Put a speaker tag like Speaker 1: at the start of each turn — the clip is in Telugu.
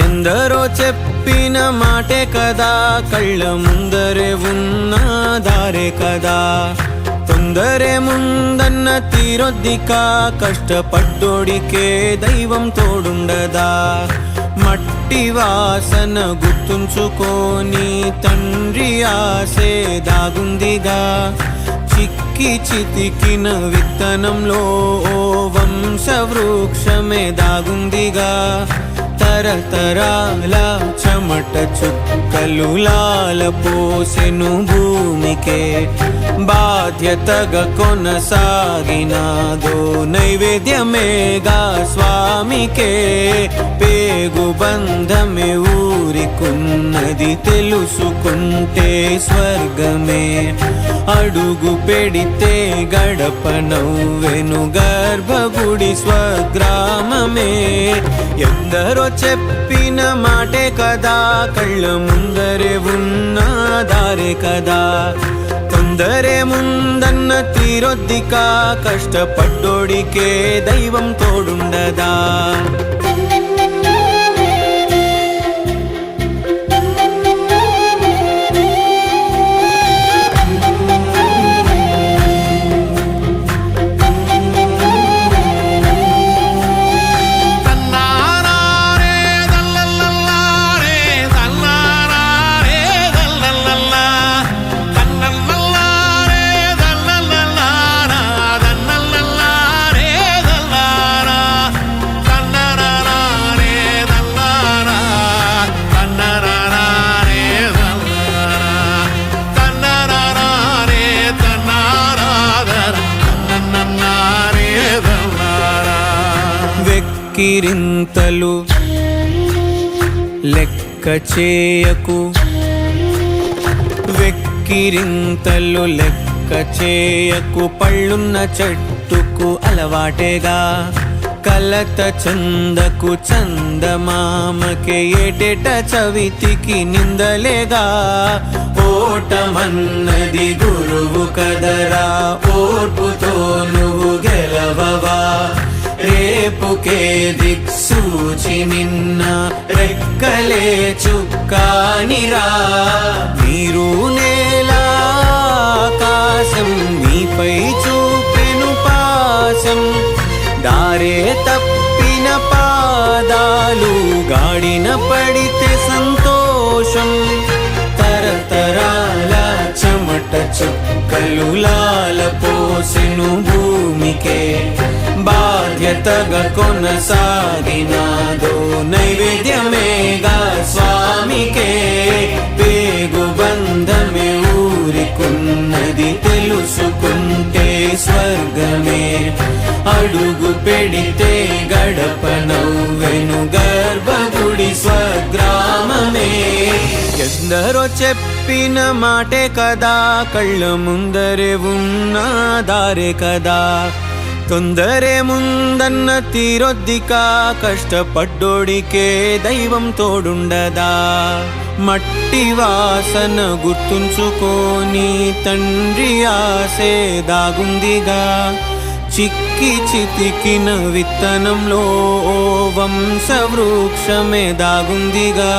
Speaker 1: ఎందరో చెప్పిన మాటే కదా, కళ్ళ ముందరే ఉన్న దారే కదా. తొందరే ముందన్న తీరొద్దిక, కష్టపడ్డోడికే దైవం తోడుండదా. మట్టి వాసన గుర్తుంచుకొని తండ్రి ఆసే దాగుందిగా. చిక్కి చితికిన విత్తనంలో ఓ వంశవృక్షమే దాగుందిగా. తరతరాల చెమట చుక్కలు లాల పోసెను భూమికే. బాధ్యతగా కొనసాగినాదో నైవేద్యమేగా స్వామికే. పేగు బంధమే ఊరికున్నది తెలుసుకుంటే స్వర్గమే. అడుగు పెడితే గడప నవ్వెను గర్భగుడి స్వగ్రామమే. ఎందరో చెప్పిన మాటే కదా, కళ్ళ ముందరే ఉన్న దారే కదా. తొందరే ముందన్న తీరొద్దిక, కష్టపడ్డోడికే దైవం తోడుండదా. వెక్కిరింతలు లెక్క చేయకు, వెక్కిరింతలు లెక్క చేయకు. పళ్ళున్న చెట్టుకు అలవాటేగా, కలత చందకు చందమామకే. ఏటేట చవితికి నిందలేగా. ఓటమన్నది గురువు కదరా, ఓర్పుతో నువ్వు గెలవవా. రేపుకే దిక్సూచి నిన్న రెక్కలే చుక్కానిరా. మీరు నేల ఆకాశం నీపై చూపెను పాశం. దారే తప్పిన పాదాలు గాడిన పడితే సంతోషం. తరతరాల చెమట చుక్కలు లాల పోసెను భూమికే. బాధ్యతగా కొనసాగినాదో నైవేద్యమేగా స్వామికే. పేగు బంధమే ఊరికున్నది తెలుసుకుంటే స్వర్గమే. అడుగు పెడితే గడప నవ్వెను గర్భగుడి స్వగ్రామమే. ఎందరో చెప్పిన మాటే కదా, కళ్ళ ముందరే ఉన్న దారే కదా. తొందరే ముందన్న తీరొద్దిక, కష్టపడ్డోడికే దైవం తోడుండదా. మట్టి వాసన గుర్తుంచుకొని తండ్రి ఆసే దాగుందిగా. చిక్కి చితికిన విత్తనంలో ఓ వంశవృక్షమే దాగుందిగా.